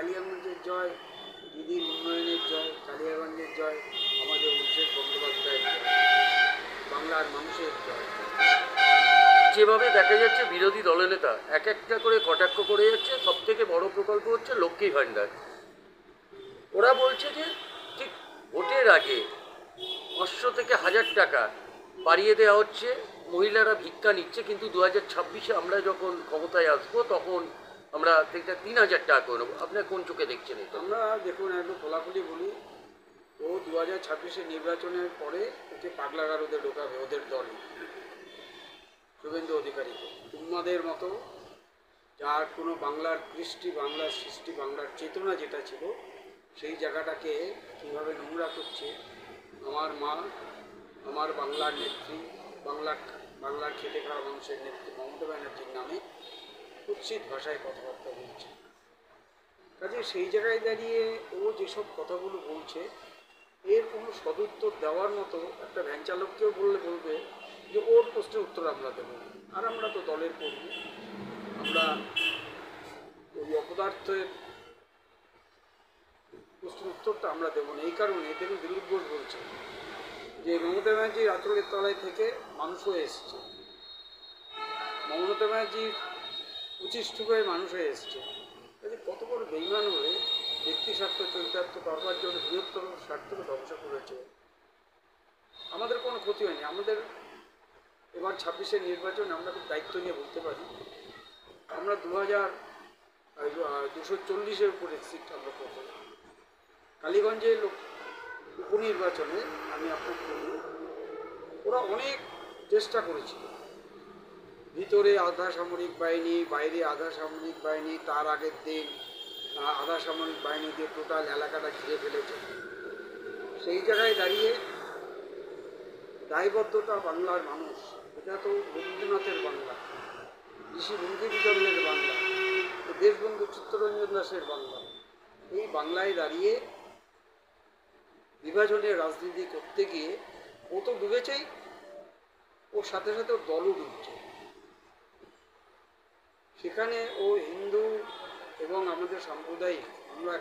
কালিয়াগঞ্জের জয়, দিদির উন্নয়নের জয়, কালিয়াগঞ্জের জয়, আমাদের অভিষেক বন্দ্যোপাধ্যায়ের জয়, বাংলার মানুষের জয়। যেভাবে দেখা যাচ্ছে বিরোধী দলনেতা এক একটা করে কটাক্ষ করে যাচ্ছে, সব থেকে বড় প্রকল্প হচ্ছে লক্ষ্মী ভাণ্ডার। ওরা বলছে যে ঠিক ভোটের আগে 500 থেকে 1000 টাকা বাড়িয়ে দেওয়া হচ্ছে, মহিলারা ভিক্ষা নিচ্ছে, কিন্তু 2026-এ আমরা যখন ক্ষমতায় আসবো তখন আমরা এটা 3000 টাকা করে নেবো। আপনার কোন চোখে দেখছেন এটা? আমরা দেখুন একটু খোলাখুলি বলি, ও 2026-এর নির্বাচনের পরে ওকে পাগলাগারদে ঢোকাবে ওদের দলে, শুভেন্দু অধিকারীকে। তোমাদের মতো যার কোনো বাংলার কৃষ্টি, বাংলার সৃষ্টি, বাংলার চেতনা যেটা ছিল সেই জায়গাটাকে কীভাবে নোংরা করছে। আমার মা, আমার বাংলার নেত্রী, বাংলার খেটে খাওয়া মানুষের নেত্রী মমতা ব্যানার্জির নামে কুৎসিত ভাষায় কথাবার্তা বলছে। কাজে সেই জায়গায় দাঁড়িয়ে ও যেসব কথাগুলো বলছে এর কোনো সদুত্তর দেওয়ার মতো একটা ভ্যান চালককেও বলবে যে ওর প্রশ্নের উত্তর আমরা দেবো, আর আমরা তো দলের কর্মী, আমরা ওই অপদার্থের প্রশ্নের উত্তরটা আমরা দেবো না। এই কারণে দেখুন দিলীপ ঘোষ বলছে যে মমতা ব্যানার্জির আঁচলের তলায় থেকে মানুষ হয়ে এসছে, মমতা ব্যানার্জির উচিষ্ঠুকায় মানুষ হয়ে এসছে। কাজে কত বড় বেইমান হয়ে ব্যক্তি স্বার্থ, চরিতার্থ করবার জন্য বৃহত্তর স্বার্থকে ধ্বংস করেছে। আমাদের কোনো ক্ষতি হয়নি। আমাদের এবার 26-এর নির্বাচনে আমরা খুব দায়িত্ব নিয়ে বলতে পারি আমরা 240-এর উপরে সিট আমরা করবো। কালীগঞ্জের উপনির্বাচনে আমি আপনাকে বলি ওরা অনেক চেষ্টা করেছিল, ভিতরে আধা সামরিক বাহিনী, বাইরে আধা সামরিক বাহিনী, তার আগের দিন আধা সামরিক বাহিনী দিয়ে টোটাল এলাকাটা ঘিরে ফেলেছে। সেই জায়গায় দাঁড়িয়ে দায়বদ্ধতা বাংলার মানুষ, এটা তো রবীন্দ্রনাথের বাংলা, ঋষি বঙ্কিমচন্দ্রের বাংলা, দেশবন্ধু চিত্তরঞ্জন দাসের বাংলা। এই বাংলায় দাঁড়িয়ে বিভাজনের রাজনীতি করতে গিয়ে ও তো ডুবেছেই, ওর সাথে সাথে ওর দলও ডুবছে। সেখানে ও হিন্দু এবং আমাদের সাম্প্রদায়িক আমরা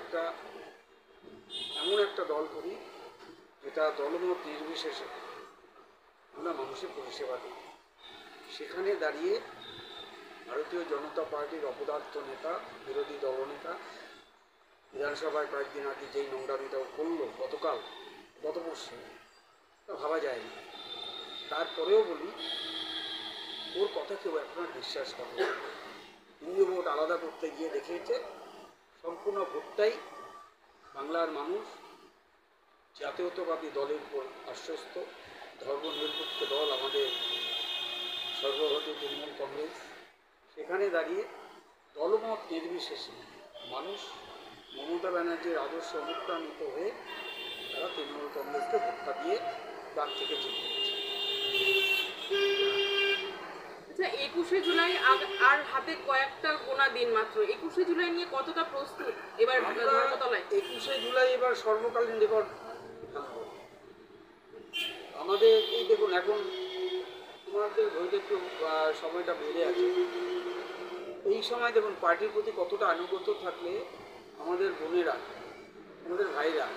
এমন একটা দল করি যেটা দলমত নির্বিশেষে আমরা মানুষের পরিষেবা দিই। সেখানে দাঁড়িয়ে ভারতীয় জনতা পার্টির অপদার্থ নেতা, বিরোধী দলনেতা বিধানসভায় কয়েকদিন আগে যেই নোংরামিটাও করলো গত পরশু, তা ভাবা যায় না। তারপরেও বলি ওর কথা কেউ এখন বিশ্বাস করে না। হিন্দু ভোট আলাদা করতে গিয়ে দেখিয়েছে সম্পূর্ণ ভোটটাই বাংলার মানুষ জাতীয়তাবাদী দলের উপর আশ্বস্ত। ধর্মনিরপেক্ষ দল আমাদের সর্বভারতীয় তৃণমূল কংগ্রেস। সেখানে দাঁড়িয়ে দলমত নির্বিশেষে মানুষ মমতা ব্যানার্জির আদর্শ অনুপ্রাণিত হয়ে তারা তৃণমূল কংগ্রেসকে ভোটটা দিয়ে তার থেকে জিতে গেছে। আচ্ছা, 21শে জুলাই আর হাতে কয়েকটা গোনা দিন মাত্র, 21শে জুলাই নিয়ে কতটা প্রস্তুত এবার ধর্মতলায়? 21শে জুলাই এবার সর্বকালীন রেকর্ড আমাদের। এই দেখুন এখন আমাদের হয়তো একটু সময়টা বেড়ে আছে। এই সময় দেখুন পার্টির প্রতি কতটা আনুগত্য থাকলে আমাদের বোনেরা, আমাদের ভাইরা,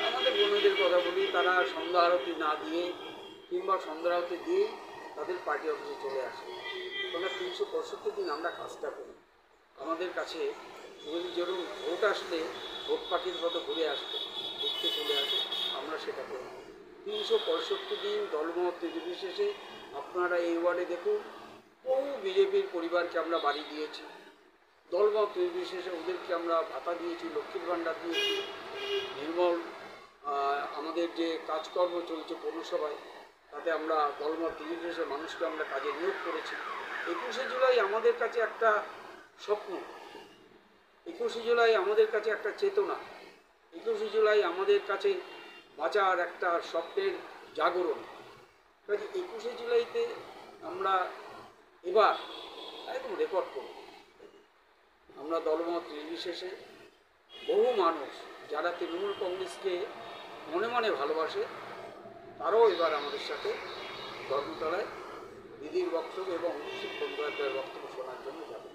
আমাদের বোনেদের কথা বলি, তারা সন্ধ্যা আরতি না দিয়ে কিংবা সন্ধ্যা আরতি দিয়ে তাদের পার্টি অফিসে চলে আসে। আমরা 365 দিন আমরা কাজটা করি। আমাদের কাছে যেরকম ভোট আসলে ভোট পাখির মতো ঘুরে আসবে, ঘুরতে চলে আসে, আমরা সেটা করি। 365 দিন দলমত নির্বিশেষে আপনারা এই ওয়ার্ডে দেখুন বহু বিজেপির পরিবারকে আমরা বাড়ি দিয়েছি, দলমত নির্বিশেষে ওদেরকে আমরা ভাতা দিয়েছি, লক্ষ্মীর ভাণ্ডার দিয়েছি, নির্মল আমাদের যে কাজকর্ম চলছে পৌরসভায় তাতে আমরা দলমত নির্বিশেষে মানুষকে আমরা কাজে নিয়োগ করেছি। 21শে জুলাই আমাদের কাছে একটা স্বপ্ন, 21শে জুলাই আমাদের কাছে একটা চেতনা, 21শে জুলাই আমাদের কাছে বাঁচার একটা স্বপ্নের জাগরণ। কাজে 21শে জুলাইতে আমরা এবার একদম রেকর্ড করব। আমরা দলমত নির্বিশেষে বহু মানুষ যারা তৃণমূল কংগ্রেসকে মনে মনে ভালোবাসে তারাও এবার আমাদের সাথে ধর্মতলায় দিদির বক্তব্য এবং অভিষেক বন্দ্যোপাধ্যায়ের বক্তব্য শোনার জন্য যাবে।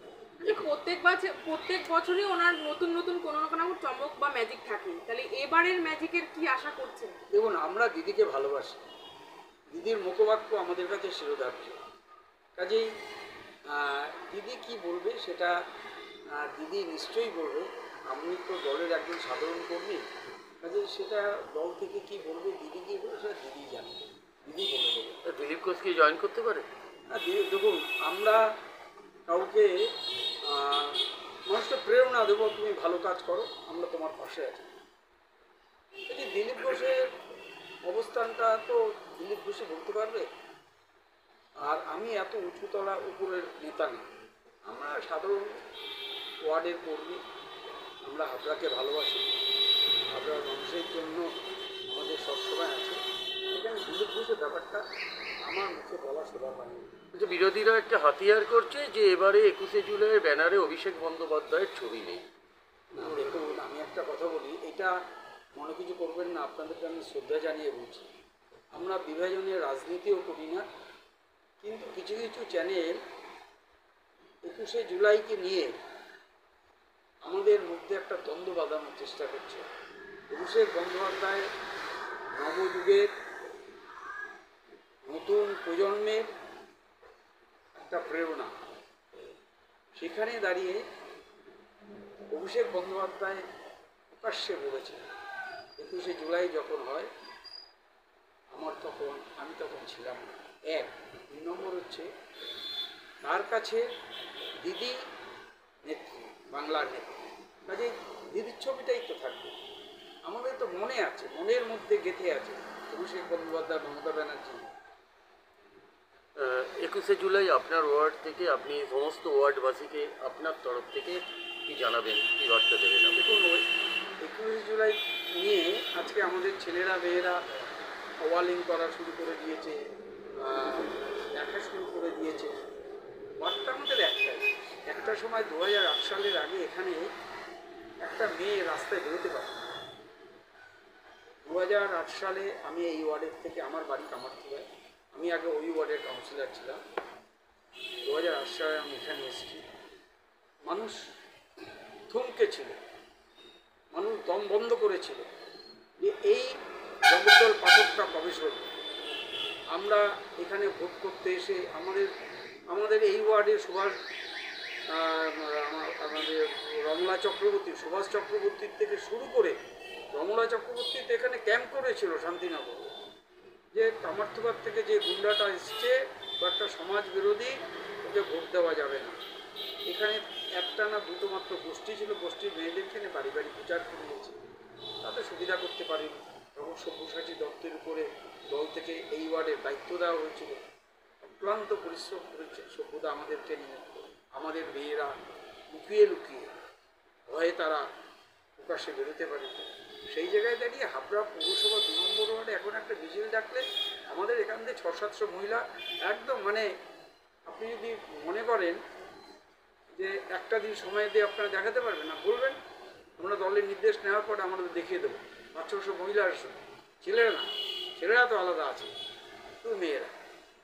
প্রত্যেক বছরই ওনার নতুন নতুন কোনো না কোনো চমক বা ম্যাজিক থাকে, তাহলে এবারের ম্যাজিকের কি আশা করছেন? দেখুন, আমরা দিদিকে ভালোবাসি, দিদির মুখবাক্য আমাদের কাছে শিরোধার্য। কাজেই দিদি কি বলবে সেটা দিদি নিশ্চয়ই বলবে। আমি তো দলের একজন সাধারণ কর্মী, কাজেই সেটা দল থেকে কি বলবে, দিদি কি বলবে সেটা দিদি জানে, দিদি বলে দেবে। তা দিলীপ ঘোষ কি জয়েন করতে পারে? দিদি দেখুন, আমরা কাউকে মানুষকে প্রেরণা দেবো, তুমি ভালো কাজ করো, আমরা তোমার পাশে আছি। এই দিলীপ ঘোষের অবস্থানটা তো দিলীপ ঘোষই বলতে পারবে। আর আমি এত উঁচুতলা উপরের নেতা না, আমরা সাধারণ ওয়ার্ডের কর্মী। আমরা হাবড়াকে ভালোবাসি, হাবড়ার মানুষের জন্য আমাদের সবসময় আছে। এখানে দিলীপ ঘোষের ব্যাপারটা আমার মুখে বলা শোভা পায়নি। যে বিরোধীরা একটা হাতিয়ার করছে যে এবারে 21শে জুলাইয়ের ব্যানারে অভিষেক বন্দ্যোপাধ্যায়ের ছবি নেই। না দেখুন, আমি একটা কথা বলি, এটা মনে কিছু করবেন না, আপনাদেরকে আমি শ্রদ্ধা জানিয়ে বলছি। আমরা বিভাজনের রাজনীতিও করি না, কিন্তু কিছু কিছু চ্যানেল 21শে জুলাইকে নিয়ে আমাদের মধ্যে একটা দ্বন্দ্ব বাঁধানোর চেষ্টা করছে। অভিষেক বন্দ্যোপাধ্যায় নবযুগের নতুন প্রজন্মের একটা প্রেরণা। সেখানে দাঁড়িয়ে অভিষেক বন্দ্যোপাধ্যায় প্রকাশ্যে বলেছে 21শে জুলাই যখন হয় আমি তখন ছিলাম না। এক, 2 নম্বর হচ্ছে তার কাছে দিদি নেত্রী, বাংলার নেত্রী, কাজে দিদির ছবিটাই তো থাকবে। আমাদের তো মনে আছে, মনের মধ্যে গেঁথে আছে অভিষেক বন্দ্যোপাধ্যায়, মমতা ব্যানার্জি। 21শে জুলাই আপনার ওয়ার্ড থেকে আপনি সমস্ত ওয়ার্ডবাসীকে আপনার তরফ থেকে কি জানাবেন, কি বার্তা দেবেন আপনি? দেখুন, ওই 21শে জুলাই নিয়ে আজকে আমাদের ছেলেরা মেয়েরা ওয়ালিং করা শুরু করে দিয়েছে, দেখা শুরু করে দিয়েছে। বার্তা আমাদের একটাই, একটা সময় 2008 সালের আগে এখানে একটা মেয়ে রাস্তায় বেরোতে পারে। 2008 সালে আমি এই ওয়ার্ডের থেকে, আমার বাড়ি কামারথুলায়, আমি আগে ওই ওয়ার্ডের কাউন্সিলর ছিলাম। 2008 সালে আমি এখানে এসেছি, মানুষ থমকে ছিল, মানুষ দম বন্ধ করেছিল যে এই জগদ্দল পাঠকটা কবে সরবে। আমরা এখানে ভোট করতে এসে আমাদের এই ওয়ার্ডে আমাদের সুভাষ চক্রবর্তীর থেকে শুরু করে রমলা চক্রবর্তী তো এখানে ক্যাম্প করেছিল শান্তিনগর, যে কামারথুবার থেকে যে গুন্ডাটা এসছে বা একটা সমাজ বিরোধী, ওকে ভোট দেওয়া যাবে না। এখানে একটা না দুটো মাত্র গোষ্ঠী ছিল, গোষ্ঠীর মেয়েদেরকে নিয়ে বাড়ি বাড়ি প্রচার করে দিয়েছে, তাতে সুবিধা করতে পারেনি। তখন সব্যসাচী দত্তের উপরে দল থেকে এই ওয়ার্ডের দায়িত্ব দেওয়া হয়েছিল। অক্লান্ত পরিশ্রম করেছে সভ্যতা আমাদেরকে নিয়ে। আমাদের মেয়েরা লুকিয়ে লুকিয়ে ভয়ে তারা প্রকাশ্যে বেরোতে পারে। সেই জায়গায় দাঁড়িয়ে হাবড়া পৌরসভা 2 নম্বর ওয়ার্ডে এখন একটা মিছিল ডাকলে আমাদের এখান থেকে 600-700 মহিলা একদম, মানে আপনি যদি মনে করেন যে একটা দিন সময় দিয়ে আপনারা দেখাতে পারবেন না, বলবেন আমরা দলের নির্দেশ নেওয়ার পরে আমরা দেখিয়ে দেবো। 500-600 মহিলার সঙ্গে, ছেলেরা তো আলাদা আছে, শুধু মেয়েরা।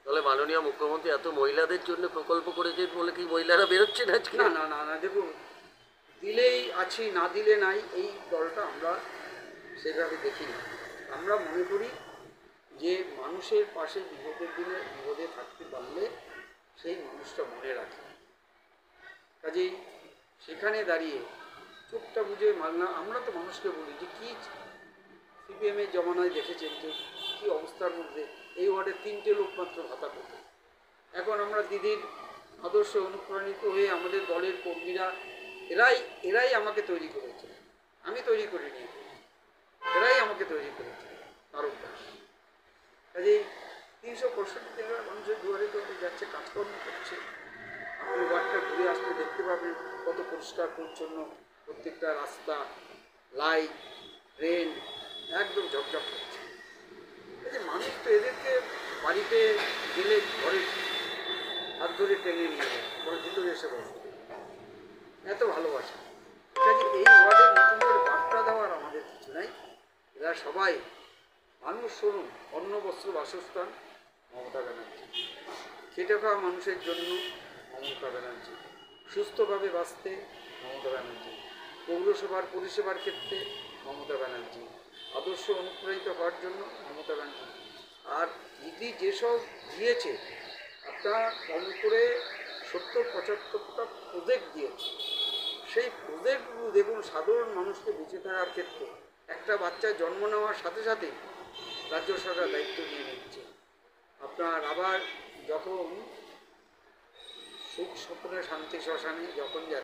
তাহলে মাননীয় মুখ্যমন্ত্রী এত মহিলাদের জন্য প্রকল্প করেছেন বলে কি মহিলারা বেরোচ্ছেন আজকে? না না না না দেখুন, দিলেই আছি, না দিলে নাই, এই দলটা আমরা সেভাবে দেখি না। আমরা মনে করি যে মানুষের পাশে বিপদের দিনে বিপদে থাকতে পারলে সেই মানুষটা মনে রাখে। কাজেই সেখানে দাঁড়িয়ে চোখটা বুঝে আমরা তো মানুষকে বলি যে কী সিপিএমের জমানায় দেখেছেন যে কী অবস্থার মধ্যে এই ওয়ার্ডে 3টে লোক মাত্র ভাতা পেত। এখন আমরা দিদির আদর্শে অনুপ্রাণিত হয়ে আমাদের দলের কর্মীরা এরাই আমাকে তৈরি করেছে, আমি তৈরি করিনি, এরাই আমাকে তৈরি করেছে। তার অভ্যাস। কাজেই 365 দিনের মানুষের দুয়ারে দুয়ারে যাচ্ছে, কাজকর্ম করছে। আপনি ওয়ার্ডটা ঘুরে আসলে দেখতে পাবেন কত পরিষ্কার পরিচ্ছন্ন, প্রত্যেকটা রাস্তা, লাইট, ড্রেন একদম ঝকঝক করছে। এই যে মানুষ তো এদেরকে বাড়িতে গেলে ঘরে হাত ধরে টেনে নিয়ে যায়, ঘরের ভিতরে এসে বসে, এত ভালোবাসা। কাজে এই ওয়ার্ডের নতুন করে বার্তা দেওয়ার আমাদের কিছু নাই। এরা সবাই মানুষ, শুনুন, অন্ন বস্ত্র বাসস্থান মমতা ব্যানার্জি, খেটে খাওয়া মানুষের জন্য মমতা ব্যানার্জি, সুস্থভাবে বাঁচতে মমতা ব্যানার্জি, পৌরসভার পরিষেবার ক্ষেত্রে মমতা ব্যানার্জি, আদর্শ অনুপ্রাণিত হওয়ার জন্য মমতা ব্যানার্জি। আর দিদি যেসব দিয়েছে, আপনার কম করে 70-75টা প্রজেক্ট দিয়েছে। সেই প্রজেক্টগুলো দেখুন, সাধারণ মানুষকে বেঁচে থাকার ক্ষেত্রে একটা বাচ্চার জন্ম নেওয়ার সাথে সাথেই রাজ্য সরকার দায়িত্ব নিয়ে নিচ্ছে। আপনার আবার যখন সুখ স্বপ্নে শান্তি শ্মশানে যখন যাচ্ছে